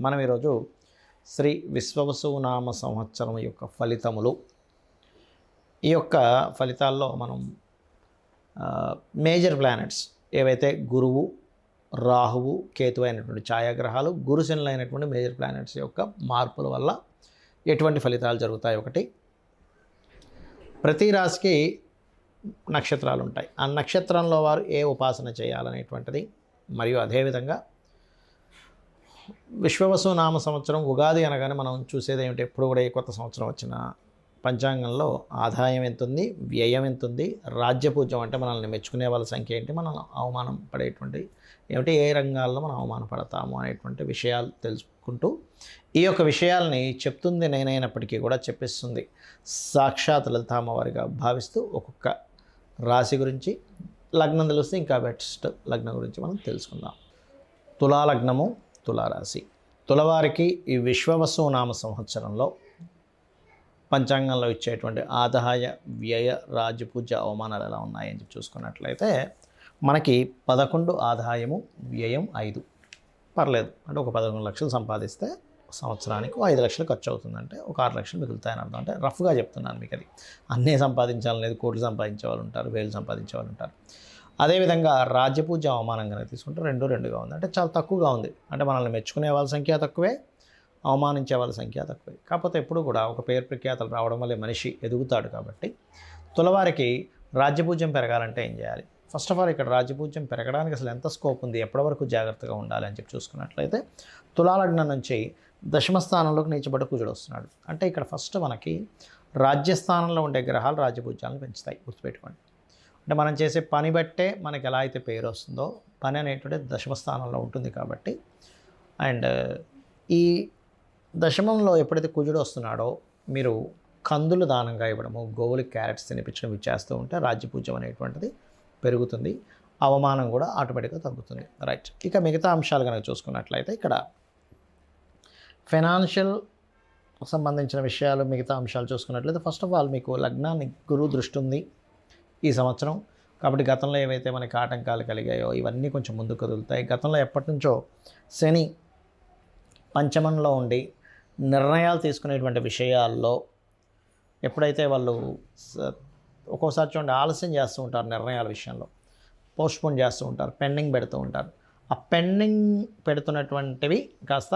మనం ఈరోజు శ్రీ విశ్వవసునామ సంవత్సరం యొక్క ఫలితములు, ఈ యొక్క ఫలితాల్లో మనం మేజర్ ప్లానెట్స్ ఏవైతే గురువు, రాహువు, కేతు అయినటువంటి ఛాయాగ్రహాలు, గురుశనులు అయినటువంటి మేజర్ ప్లానెట్స్ యొక్క మార్పుల వల్ల ఎటువంటి ఫలితాలు జరుగుతాయి. ఒకటి, ప్రతి రాశికి నక్షత్రాలు ఉంటాయి. ఆ నక్షత్రంలో వారు ఏ ఉపాసన చేయాలనేటువంటిది, మరియు అదేవిధంగా విశ్వవసు నామ సంవత్సరం ఉగాది అనగానే మనం చూసేది ఏమిటి, ఎప్పుడు కూడా ఏ కొత్త సంవత్సరం వచ్చిన పంచాంగంలో ఆదాయం ఎంత ఉంది, వ్యయం ఎంత ఉంది, రాజ్యపూజ్యం అంటే మనల్ని మెచ్చుకునే వాళ్ళ సంఖ్య ఏంటి, మనం అవమానం పడేటువంటి ఏమిటి, ఏ రంగాల్లో మనం అవమానపడతాము అనేటువంటి విషయాలు తెలుసుకుంటూ, ఈ యొక్క విషయాల్ని చెప్తుంది నేనైనప్పటికీ కూడా చెప్పిస్తుంది సాక్షాత్ లలిత అమ్మవారిగా భావిస్తూ ఒక్కొక్క రాశి గురించి, లగ్నం తెలిస్తే ఇంకా బెస్ట్ లగ్నం గురించి మనం తెలుసుకుందాం. తులాలగ్నము, తులారాశి. తులవారికి ఈ విశ్వవసు నామ సంవత్సరంలో పంచాంగంలో ఇచ్చేటువంటి ఆదాయ, వ్యయ, రాజ్యపూజ్య అవమానాలు ఎలా ఉన్నాయని చెప్పి చూసుకున్నట్లయితే మనకి 11 ఆదాయము, వ్యయం 5. పర్లేదు, అంటే ఒక 11 లక్షలు సంపాదిస్తే సంవత్సరానికి 5 లక్షలు ఖర్చు అవుతుందంటే ఒక 6 లక్షలు మిగులుతాయని అర్థం. అంటే రఫ్గా చెప్తున్నాను మీకు. అది అన్నీ సంపాదించాలనేది, కోట్లు సంపాదించే వాళ్ళు ఉంటారు, వేలు సంపాదించే వాళ్ళు ఉంటారు. అదేవిధంగా రాజ్యపూజ్య అవమానంగా తీసుకుంటే 2గా ఉంది. అంటే చాలా తక్కువగా ఉంది. అంటే మనల్ని మెచ్చుకునే వాళ్ళ సంఖ్య తక్కువే, అవమానించే వాళ్ళ సంఖ్య తక్కువే. కాకపోతే ఎప్పుడు కూడా ఒక పేరు ప్రఖ్యాతలు రావడం వల్లే మనిషి ఎదుగుతాడు. కాబట్టి తులవారికి రాజ్యపూజ్యం పెరగాలంటే ఏం చేయాలి? ఫస్ట్ ఆఫ్ ఆల్ ఇక్కడ రాజ్యపూజ్యం పెరగడానికి అసలు ఎంత స్కోప్ ఉంది, ఎప్పటి వరకు జాగ్రత్తగా ఉండాలి అని చెప్పి చూసుకున్నట్లయితే తులాలగ్నం నుంచి దశమ స్థానంలోకి నీచబడి కుజుడు వస్తున్నాడు. అంటే ఇక్కడ ఫస్ట్ మనకి రాజ్యస్థానంలో ఉండే గ్రహాలు రాజ్యపూజ్యాలను పెంచుతాయి, గుర్తుపెట్టుకోండి. అంటే మనం చేసే పని బట్టే మనకి ఎలా అయితే పేరు వస్తుందో, పని అనేటువంటి దశమ స్థానంలో ఉంటుంది కాబట్టి. అండ్ ఈ దశమంలో ఎప్పుడైతే కుజుడు వస్తున్నాడో మీరు కందులు దానంగా ఇవ్వడము, గోవులకి క్యారెట్స్ తినిపించడం ఇచ్చేస్తూ ఉంటే రాజ్యపూజ్యం అనేటువంటిది పెరుగుతుంది, అవమానం కూడా ఆటోమేటిక్గా తగ్గుతుంది. రైట్. ఇక మిగతా అంశాలు కనుక చూసుకున్నట్లయితే ఇక్కడ ఫైనాన్షియల్ సంబంధించిన విషయాలు, మిగతా అంశాలు చూసుకున్నట్లయితే ఫస్ట్ ఆఫ్ ఆల్ మీకు లగ్నాన్ని గురువు దృష్టి ఉంది ఈ సంవత్సరం. కాబట్టి గతంలో ఏవైతే మనకి ఆటంకాలు కలిగాయో ఇవన్నీ కొంచెం ముందుకు కదులుతాయి. గతంలో ఎప్పటి నుంచో శని పంచమంలో ఉండి నిర్ణయాలు తీసుకునేటువంటి విషయాల్లో ఎప్పుడైతే వాళ్ళు ఒక్కోసారి చూడండి ఆలస్యం చేస్తూ ఉంటారు, నిర్ణయాల విషయంలో పోస్ట్పోన్ చేస్తూ ఉంటారు, పెండింగ్ పెడుతూ ఉంటారు. ఆ పెండింగ్ పెడుతున్నటువంటివి కాస్త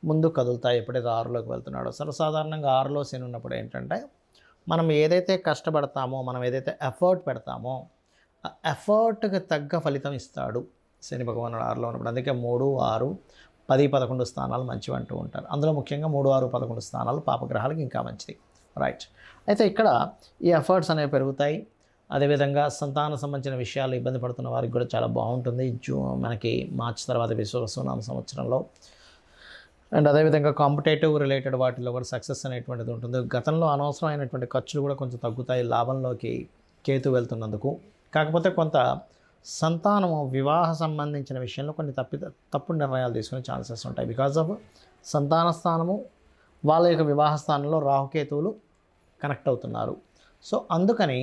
ముందుకు కదులుతాయి ఎప్పుడైతే 6లోకి వెళ్తున్నాడో. సర్వసాధారణంగా 6లో శని ఉన్నప్పుడు ఏంటంటే మనం ఏదైతే కష్టపడతామో, మనం ఏదైతే ఎఫర్ట్ పెడతామో ఆ ఎఫర్ట్కి తగ్గ ఫలితం ఇస్తాడు శని భగవానుడు 6లో ఉన్నప్పుడు. అందుకే 3, 6, 10, 11 స్థానాలు మంచివి అంటూ ఉంటారు. అందులో ముఖ్యంగా 3, 6, 11 స్థానాలు పాపగ్రహాలకు ఇంకా మంచిది. రైట్. అయితే ఇక్కడ ఈ ఎఫర్ట్స్ అనేవి పెరుగుతాయి. అదేవిధంగా సంతాన సంబంధించిన విషయాలు ఇబ్బంది పడుతున్న వారికి కూడా చాలా బాగుంటుంది మనకి మార్చి తర్వాత విశ్వవసునామ సంవత్సరంలో. అండ్ అదేవిధంగా కాంపిటేటివ్ రిలేటెడ్ వాటిల్లో కూడా సక్సెస్ అనేటువంటిది ఉంటుంది. గతంలో అనవసరమైనటువంటి ఖర్చులు కూడా కొంచెం తగ్గుతాయి లాభంలోకి కేతు వెళ్తున్నందుకు. కాకపోతే కొంత సంతానము, వివాహ సంబంధించిన విషయంలో కొన్ని తప్పుడు నిర్ణయాలు తీసుకునే ఛాన్సెస్ ఉంటాయి. బికాజ్ ఆఫ్ సంతాన స్థానము, వాళ్ళ యొక్క వివాహ స్థానంలో రాహుకేతువులు కనెక్ట్ అవుతున్నారు. సో అందుకని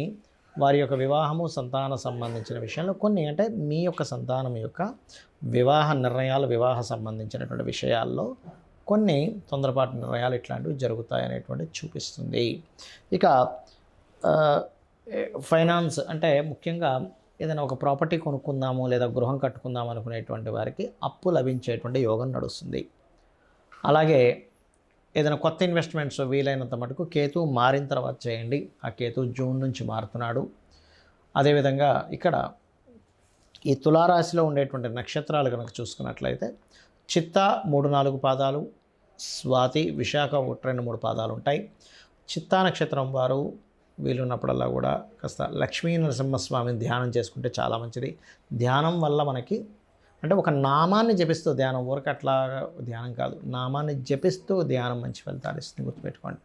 వారి యొక్క వివాహము, సంతాన సంబంధించిన విషయంలో కొన్ని, అంటే మీ యొక్క సంతానం యొక్క వివాహ నిర్ణయాలు, వివాహ సంబంధించినటువంటి విషయాల్లో కొన్ని తొందరపాటు నిర్ణయాలు ఇట్లాంటివి జరుగుతాయనేటువంటిది చూపిస్తుంది. ఇక ఫైనాన్స్ అంటే ముఖ్యంగా ఏదైనా ఒక ప్రాపర్టీ కొనుక్కుందాము లేదా గృహం కట్టుకుందాము అనుకునేటువంటి వారికి అప్పు లభించేటువంటి యోగం నడుస్తుంది. అలాగే ఏదైనా కొత్త ఇన్వెస్ట్మెంట్స్ వీలైనంత మటుకు కేతు మారిన తర్వాత చేయండి. ఆ కేతు జూన్ నుంచి మారుతున్నాడు. అదేవిధంగా ఇక్కడ ఈ తులారాశిలో ఉండేటువంటి నక్షత్రాలు కనుక చూసుకున్నట్లయితే చిత్త 3, 4 పాదాలు, స్వాతి, విశాఖ 1, 2, 3 పాదాలు ఉంటాయి. చిత్తా నక్షత్రం వారు వీలున్నప్పుడల్లా కూడా కాస్త లక్ష్మీ నరసింహస్వామిని ధ్యానం చేసుకుంటే చాలా మంచిది. ధ్యానం వల్ల మనకి అంటే ఒక నామాన్ని జపిస్తూ ధ్యానం, ఊరికి అట్లా ధ్యానం కాదు, నామాన్ని జపిస్తూ ధ్యానం మంచి ఫలితాలు ఇస్తుంది, గుర్తుపెట్టుకోండి.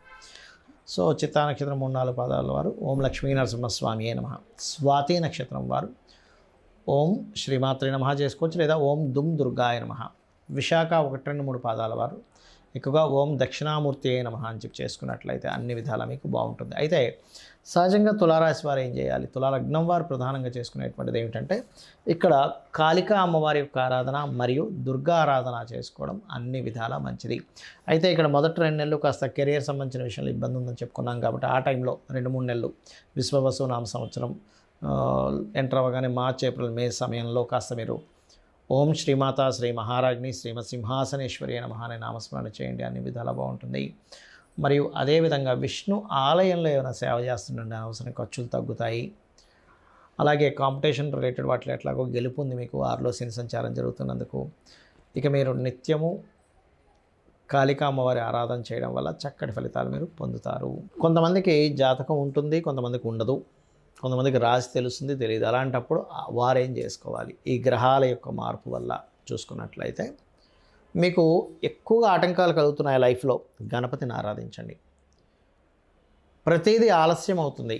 సో చిత్తా నక్షత్రం 3, 4 పాదాల వారు ఓం లక్ష్మీ నరసింహస్వామి ఏ నమః. స్వాతి నక్షత్రం వారు ఓం శ్రీమాత్రే నమః చేసుకోవచ్చు, లేదా ఓం దుమ్ దుర్గాయ నమః. విశాఖ 1, 2, 3 పాదాల వారు ఎక్కువగా ఓం దక్షిణామూర్తి అయిన నమః అని చెప్పి చేసుకున్నట్లయితే అన్ని విధాలా మీకు బాగుంటుంది. అయితే సహజంగా తులారాశి వారు ఏం చేయాలి, తులాలగ్నం వారు ప్రధానంగా చేసుకునేటువంటిది ఏమిటంటే ఇక్కడ కాళికా అమ్మవారి యొక్క ఆరాధన మరియు దుర్గా ఆరాధన చేసుకోవడం అన్ని విధాలా మంచిది. అయితే ఇక్కడ మొదటి 2 నెలలు కాస్త కెరియర్ సంబంధించిన విషయంలో ఇబ్బంది ఉందని చెప్పుకున్నాం కాబట్టి ఆ టైంలో 2-3 నెలలు విశ్వవసు నామ సంవత్సరం ఎంటర్ అవ్వగానే మార్చ్, ఏప్రిల్, మే సమయంలో కాస్త మీరు ఓం శ్రీమాత శ్రీ మహారాజ్ని శ్రీమత్ సింహాసనేశ్వరి నమః అనే నామస్మరణ చేయండి, అన్ని విధాలా బాగుంటుంది. మరియు అదేవిధంగా విష్ణు ఆలయంలో ఏమైనా సేవ చేస్తుండండి, అనవసరం ఖర్చులు తగ్గుతాయి. అలాగే కాంపిటీషన్ రిలేటెడ్ వాటిలో ఎట్లాగో గెలుపు ఉంది మీకు, 6లో శని సంచారం జరుగుతున్నందుకు. ఇక మీరు నిత్యము కాళికా అమ్మవారి ఆరాధన చేయడం వల్ల చక్కటి ఫలితాలు మీరు పొందుతారు. కొంతమందికి జాతకం ఉంటుంది, కొంతమందికి ఉండదు, కొంతమందికి రాసి తెలుస్తుంది, తెలియదు. అలాంటప్పుడు వారేం చేసుకోవాలి, ఈ గ్రహాల యొక్క మార్పు వల్ల చూసుకున్నట్లయితే మీకు ఎక్కువగా ఆటంకాలు కలుగుతున్నాయి లైఫ్లో, గణపతిని ఆరాధించండి. ప్రతిదీ ఆలస్యం అవుతుంది.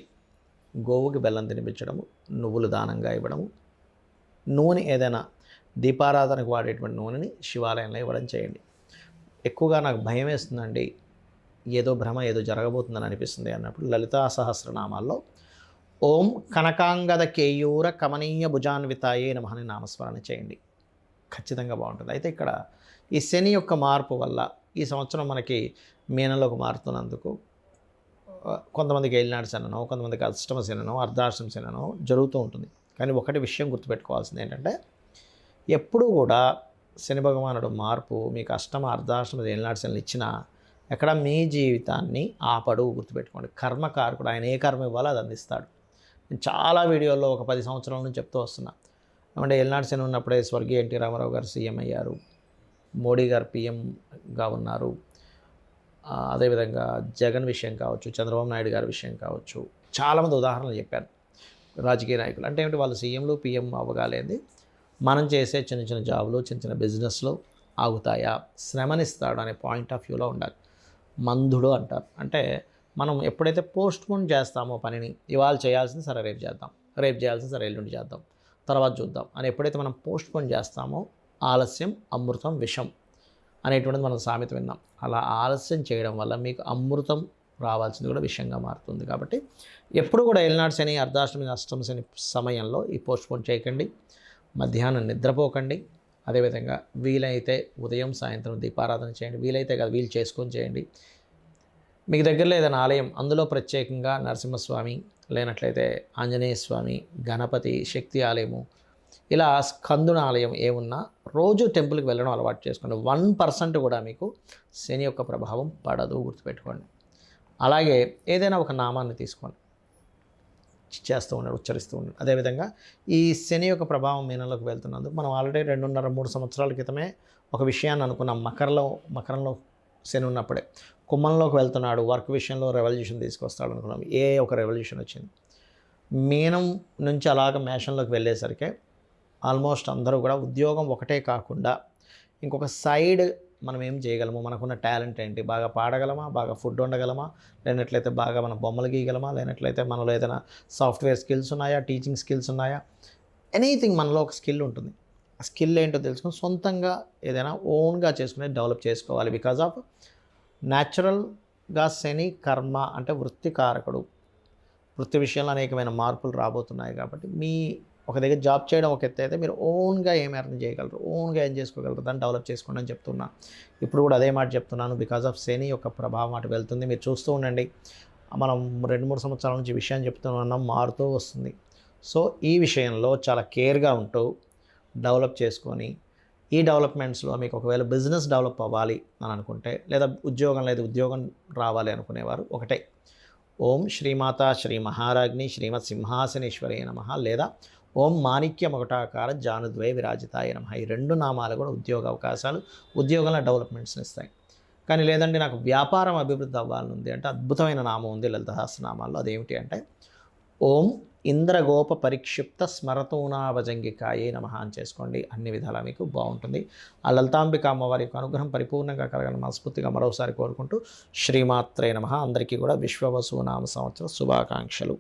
గోవుకి బెల్లం తినిపించడము, నువ్వులు దానంగా ఇవ్వడము, నూనె ఏదైనా దీపారాధనకు వాడేటువంటి నూనెని శివాలయంలో ఇవ్వడం చేయండి. ఎక్కువగా నాకు భయం వేస్తుందండి, ఏదో భ్రమ, ఏదో జరగబోతుందని అనిపిస్తుంది అన్నప్పుడు లలితా సహస్రనామాల్లో ఓం కనకాంగద కేయూర కమనీయ భుజాన్వితాయే నమః అని నామస్మరణ చేయండి, ఖచ్చితంగా బాగుంటుంది. అయితే ఇక్కడ ఈ శని యొక్క మార్పు వల్ల ఈ సంవత్సరం మనకి మీనంలోకి మారుతున్నందుకు కొంతమందికి ఏలినాడు శననో, కొంతమందికి అష్టమ శననో, అర్ధాష్టమ శననో జరుగుతూ ఉంటుంది. కానీ ఒకటి విషయం గుర్తుపెట్టుకోవాల్సింది ఏంటంటే ఎప్పుడూ కూడా శని భగవానుడు మార్పు మీకు అష్టమ, అర్ధాష్టమ, ఏలినాడు శనలు ఇచ్చినా ఎక్కడ మీ జీవితాన్ని ఆపడు, గుర్తుపెట్టుకోండి. కర్మకారకుడు, ఆయన ఏ కర్మ ఇవ్వాలో అది అందిస్తాడు. నేను చాలా వీడియోల్లో ఒక 10 సంవత్సరాల నుంచి చెప్తూ వస్తున్నా. అంటే ఏలినాడు శని ఉన్నప్పుడే స్వర్గీయ ఎన్టీ రామారావు గారు సీఎం అయ్యారు, మోడీ గారు పీఎంగా ఉన్నారు. అదేవిధంగా జగన్ విషయం కావచ్చు, చంద్రబాబు నాయుడు గారి విషయం కావచ్చు, చాలామంది ఉదాహరణలు చెప్పారు రాజకీయ నాయకులు. అంటే ఏమిటి, వాళ్ళు సీఎంలు పీఎం అవ్వగాలేంది మనం చేసే చిన్న చిన్న జాబులు, చిన్న చిన్న బిజినెస్లు ఆగుతాయా, శ్రమనిస్తాడు అనే పాయింట్ ఆఫ్ వ్యూలో ఉండాలి. మందుడు అంటారు. అంటే మనం ఎప్పుడైతే పోస్ట్ పోన్ చేస్తామో పనిని, ఇవాళ చేయాల్సింది సరే రేపు చేద్దాం, రేపు చేయాల్సింది సరే ఎల్లుండి చేద్దాం, తర్వాత చూద్దాం అని ఎప్పుడైతే మనం పోస్ట్ పోన్ చేస్తామో ఆలస్యం అమృతం విషం అనేటువంటిది మనం సామెత విన్నాం. అలా ఆలస్యం చేయడం వల్ల మీకు అమృతం రావాల్సింది కూడా విషయంగా మారుతుంది. కాబట్టి ఎప్పుడు కూడా ఏలినాడు శని, అర్ధాష్టమి, అష్టమ శని సమయంలో ఈ పోస్ట్ పోన్ చేయకండి. మధ్యాహ్నం నిద్రపోకండి. అదేవిధంగా వీలైతే ఉదయం సాయంత్రం దీపారాధన చేయండి. వీలైతే కదా వీలు చేసుకొని చేయండి. మీకు దగ్గరలో ఏదైనా ఆలయం, అందులో ప్రత్యేకంగా నరసింహస్వామి, లేనట్లయితే ఆంజనేయ స్వామి, గణపతి, శక్తి ఆలయము, ఇలా స్కందున ఆలయం ఏమున్నా రోజు టెంపుల్కి వెళ్ళడం అలవాటు చేసుకోండి. 1% కూడా మీకు శని యొక్క ప్రభావం పడదు, గుర్తుపెట్టుకోండి. అలాగే ఏదైనా ఒక నామాన్ని తీసుకోండి, చేస్తూ ఉండండి, ఉచ్చరిస్తూ ఉండండి. అదేవిధంగా ఈ శని యొక్క ప్రభావం మీనంలోకి వెళ్తున్నందుకు మనం ఆల్రెడీ 2.5-3 సంవత్సరాల క్రితమే ఒక విషయాన్ని అనుకున్నాం. మకరంలో శని ఉన్నప్పుడే కుంభంలోకి వెళ్తున్నాడు, వర్క్ విషయంలో రెవల్యూషన్ తీసుకొస్తాడు అనుకున్నాం. ఒక రెవల్యూషన్ వచ్చింది. మీనం నుంచి అలాగ మేషంలోకి వెళ్ళేసరికి ఆల్మోస్ట్ అందరూ కూడా ఉద్యోగం ఒకటే కాకుండా ఇంకొక సైడ్ మనం ఏం చేయగలము, మనకున్న టాలెంట్ ఏంటి, బాగా పాడగలమా, బాగా ఫుడ్ వండగలమా, లేనట్లయితే బాగా మనం బొమ్మలు గీయగలమా, లేనట్లయితే మనలో ఏదైనా సాఫ్ట్వేర్ స్కిల్స్ ఉన్నాయా, టీచింగ్ స్కిల్స్ ఉన్నాయా, ఎనీథింగ్ మనలో ఒక స్కిల్ ఉంటుంది. ఆ స్కిల్ ఏంటో తెలుసుకొని సొంతంగా ఏదైనా ఓన్గా చేసుకుని డెవలప్ చేసుకోవాలి. బికాజ్ ఆఫ్ న్యాచురల్గా శని కర్మ అంటే వృత్తికారకుడు. వృత్తి విషయంలో అనేకమైన మార్పులు రాబోతున్నాయి. కాబట్టి మీ ఒక దగ్గర జాబ్ చేయడం ఒక ఎత్తు అయితే మీరు ఓన్గా ఏం ఎర్న్ చేయగలరు, ఓన్గా ఏం చేసుకోగలరు, దాన్ని డెవలప్ చేసుకోండి అని చెప్తున్నా. ఇప్పుడు కూడా అదే మాట చెప్తున్నాను. బికాజ్ ఆఫ్ శని యొక్క ప్రభావం అటు వెళ్తుంది. మీరు చూస్తూ ఉండండి. మనం 2-3 సంవత్సరాల నుంచి విషయాన్ని చెప్తున్నాం, మారుతూ వస్తుంది. సో ఈ విషయంలో చాలా కేర్గా ఉంటూ డెవలప్ చేసుకొని, ఈ డెవలప్మెంట్స్లో మీకు ఒకవేళ బిజినెస్ డెవలప్ అవ్వాలి అని అనుకుంటే, లేదా ఉద్యోగం రావాలి అనుకునేవారు ఒకటే ఓం శ్రీమాత శ్రీ మహారాజ్ని శ్రీమత్ సింహాసనేశ్వరి నమః, లేదా ఓం మాణిక్య మకుటాకార జానుద్వయ విరాజితాయ నమః. ఈ 2 నామాలు కూడా ఉద్యోగ అవకాశాలు, ఉద్యోగంలో డెవలప్మెంట్స్ని ఇస్తాయి. కానీ లేదండి నాకు వ్యాపారం అభివృద్ధి అవ్వాలని ఉంది అంటే అద్భుతమైన నామం ఉంది లలిత సహస్రనామాల్లో. అదేమిటి అంటే ఓం ఇంద్రగోప పరిక్షిప్త స్మరతూనాభజంగికాయే నమః అని చేసుకోండి. అన్ని విధాలా మీకు బాగుంటుంది. ఆ లలితాంబిక అమ్మవారి యొక్క అనుగ్రహం పరిపూర్ణంగా కలగాలని మనస్ఫూర్తిగా మరోసారి కోరుకుంటూ శ్రీమాత్రే నమః. అందరికీ కూడా విశ్వవసు నామ సంవత్సర శుభాకాంక్షలు.